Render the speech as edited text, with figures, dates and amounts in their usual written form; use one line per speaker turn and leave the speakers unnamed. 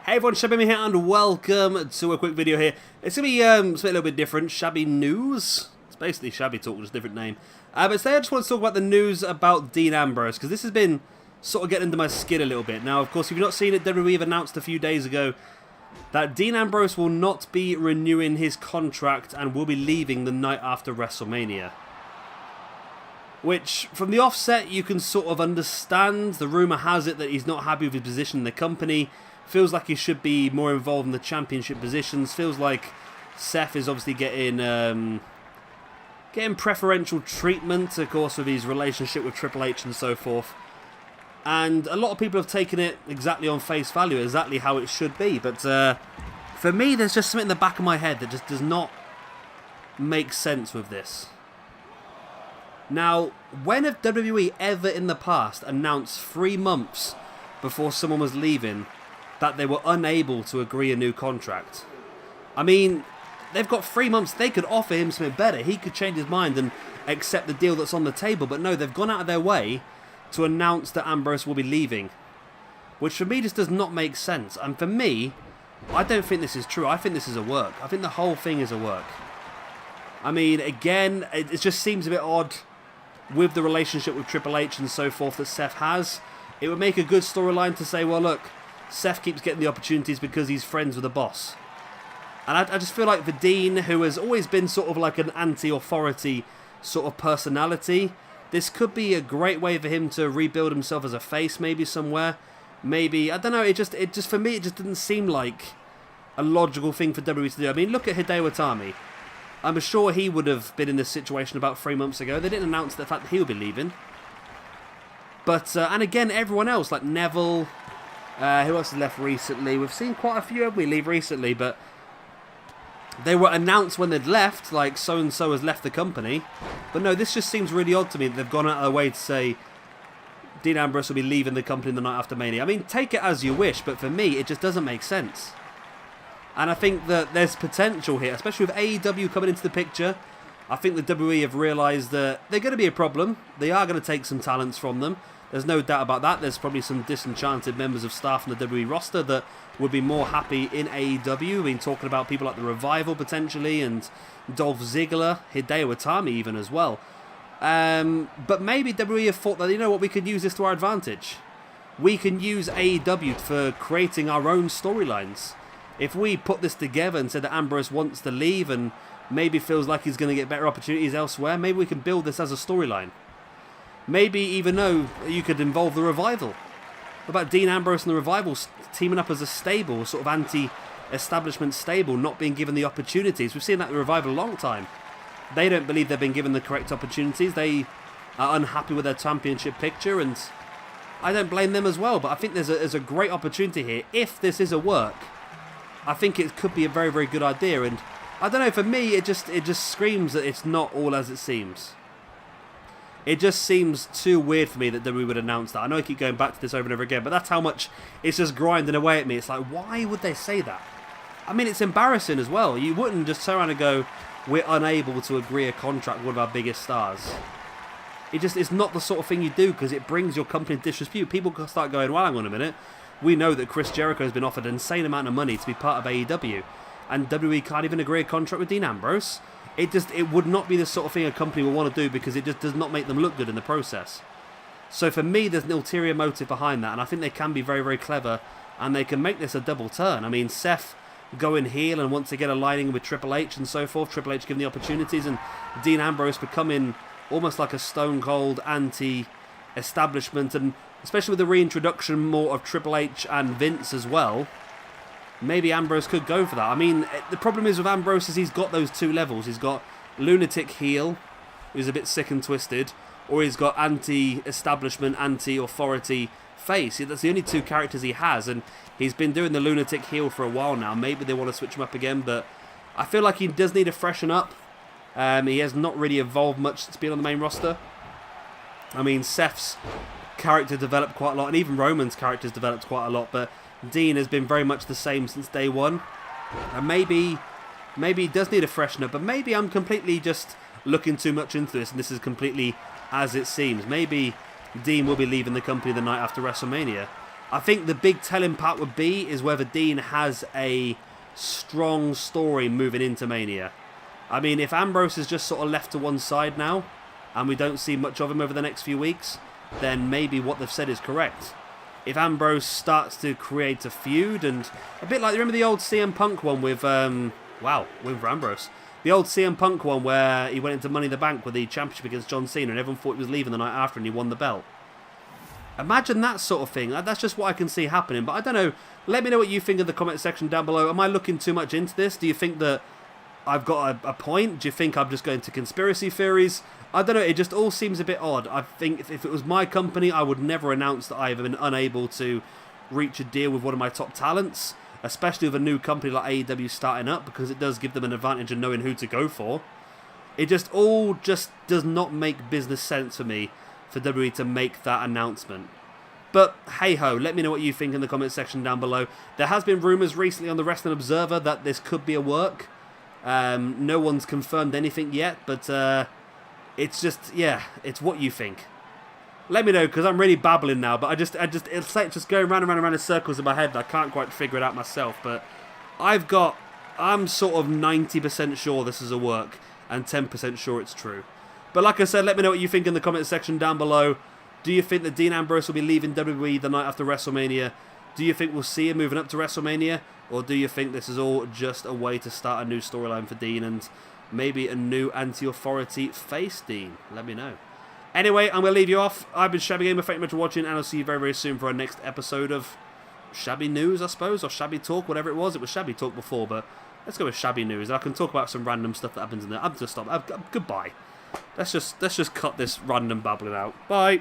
Hey everyone, Shabby here and welcome to a quick video here. It's going to be something a little bit different, Shabby News. It's basically Shabby Talk, just a different name. But today I just want to talk about the news about Dean Ambrose, because this has been sort of getting under my skin a little bit. Now, of course, if you've not seen it, WWE have announced a few days ago that Dean Ambrose will not be renewing his contract and will be leaving the night after WrestleMania. Which, from the offset, you can sort of understand. The rumour has it that he's not happy with his position in the company. Feels like he should be more involved in the championship positions. Feels like Seth is obviously getting preferential treatment, of course, with his relationship with Triple H and so forth. And a lot of people have taken it exactly on face value, exactly how it should be. But for me, there's just something in the back of my head that just does not make sense with this. Now, when have WWE ever in the past announced 3 months before someone was leaving that they were unable to agree a new contract? I mean, they've got 3 months. They could offer him something better. He could change his mind and accept the deal that's on the table. But no, they've gone out of their way to announce that Ambrose will be leaving, which for me just does not make sense. And for me, I don't think this is true. I think this is a work. I think the whole thing is a work. I mean, again, it just seems a bit odd with the relationship with Triple H and so forth that Seth has. It would make a good storyline to say, well, look, Seth keeps getting the opportunities because he's friends with the boss. And I just feel like for Dean, who has always been sort of like an anti-authority sort of personality, this could be a great way for him to rebuild himself as a face, maybe somewhere. Maybe, I don't know, it just for me, it just didn't seem like a logical thing for WWE to do. I mean, look at Hideo Itami. I'm sure he would have been in this situation about 3 months ago. They didn't announce the fact that he'll be leaving. But, and again, everyone else, like Neville, who else has left recently? We've seen quite a few of them leave recently, but they were announced when they'd left, like so-and-so has left the company. But no, this just seems really odd to me that they've gone out of their way to say Dean Ambrose will be leaving the company the night after Mania. I mean, take it as you wish, but for me, it just doesn't make sense. And I think that there's potential here, especially with AEW coming into the picture. I think the WWE have realised that they're going to be a problem. They are going to take some talents from them. There's no doubt about that. There's probably some disenchanted members of staff in the WWE roster that would be more happy in AEW. We've been talking about people like The Revival potentially and Dolph Ziggler, Hideo Itami even as well. But maybe WWE have thought that, you know what, we could use this to our advantage. We can use AEW for creating our own storylines. If we put this together and said that Ambrose wants to leave and maybe feels like he's going to get better opportunities elsewhere, maybe we can build this as a storyline. Maybe even though you could involve the Revival. What about Dean Ambrose and the Revival teaming up as a stable, sort of anti-establishment stable, not being given the opportunities? We've seen that in the Revival a long time. They don't believe they've been given the correct opportunities. They are unhappy with their championship picture, and I don't blame them as well. But I think there's a great opportunity here. If this is a work, I think it could be a very, very good idea. And I don't know, for me, it just screams that it's not all as it seems. It just seems too weird for me that we would announce that. I know I keep going back to this over and over again, but that's how much it's just grinding away at me. It's like, why would they say that? I mean, it's embarrassing as well. You wouldn't just turn around and go, we're unable to agree a contract with one of our biggest stars. It's not the sort of thing you do, because it brings your company into disrepute. People can start going, well, hang on a minute. We know that Chris Jericho has been offered an insane amount of money to be part of AEW, and WWE can't even agree a contract with Dean Ambrose. It would not be the sort of thing a company would want to do, because it just does not make them look good in the process. So for me, there's an ulterior motive behind that, and I think they can be very, very clever, and they can make this a double turn. I mean, Seth going heel and wants to get aligning with Triple H and so forth, Triple H giving the opportunities, and Dean Ambrose becoming almost like a stone cold anti-establishment, and especially with the reintroduction more of Triple H and Vince as well, maybe Ambrose could go for that. I mean, the problem is with Ambrose is he's got those 2 levels. He's got lunatic heel, who's a bit sick and twisted, or he's got anti-establishment, anti-authority face. That's the only 2 characters he has, and he's been doing the lunatic heel for a while now. Maybe they want to switch him up again, but I feel like he does need to freshen up. He has not really evolved much since being on the main roster. I mean, Seth's character developed quite a lot, and even Roman's character's developed quite a lot, but Dean has been very much the same since day one. And maybe he does need a freshen up, but maybe I'm completely just looking too much into this, and this is completely as it seems. Maybe Dean will be leaving the company the night after WrestleMania. I think the big telling part would be is whether Dean has a strong story moving into Mania. I mean, if Ambrose is just sort of left to one side now, and we don't see much of him over the next few weeks, then maybe what they've said is correct. If Ambrose starts to create a feud, and a bit like, remember the old CM Punk one with, wow, win for Ambrose. The old CM Punk one where he went into Money in the Bank with the championship against John Cena and everyone thought he was leaving the night after and he won the belt. Imagine that sort of thing. That's just what I can see happening. But I don't know. Let me know what you think in the comment section down below. Am I looking too much into this? Do you think that I've got a point? Do you think I'm just going to conspiracy theories? I don't know. It just all seems a bit odd. I think if it was my company, I would never announce that I've been unable to reach a deal with one of my top talents. Especially with a new company like AEW starting up, because it does give them an advantage in knowing who to go for. It just all just does not make business sense for me for WWE to make that announcement. But hey ho, let me know what you think in the comment section down below. There has been rumours recently on the Wrestling Observer that this could be a work. No one's confirmed anything yet, but it's just, yeah, it's what you think. Let me know, because I'm really babbling now, but it's like just going round and round and round in circles in my head. I can't quite figure it out myself, but I'm sort of 90% sure this is a work, and 10% sure it's true. But like I said, let me know what you think in the comment section down below. Do you think that Dean Ambrose will be leaving WWE the night after WrestleMania? Do you think we'll see him moving up to WrestleMania? Or do you think this is all just a way to start a new storyline for Dean and maybe a new anti-authority face Dean? Let me know. Anyway, I'm going to leave you off. I've been Shabby Gamer. Thank you much for watching, and I'll see you very, very soon for our next episode of Shabby News, I suppose, or Shabby Talk, whatever it was. It was Shabby Talk before, but let's go with Shabby News. I can talk about some random stuff that happens in there. I'm just stop. Goodbye. Let's just cut this random babbling out. Bye.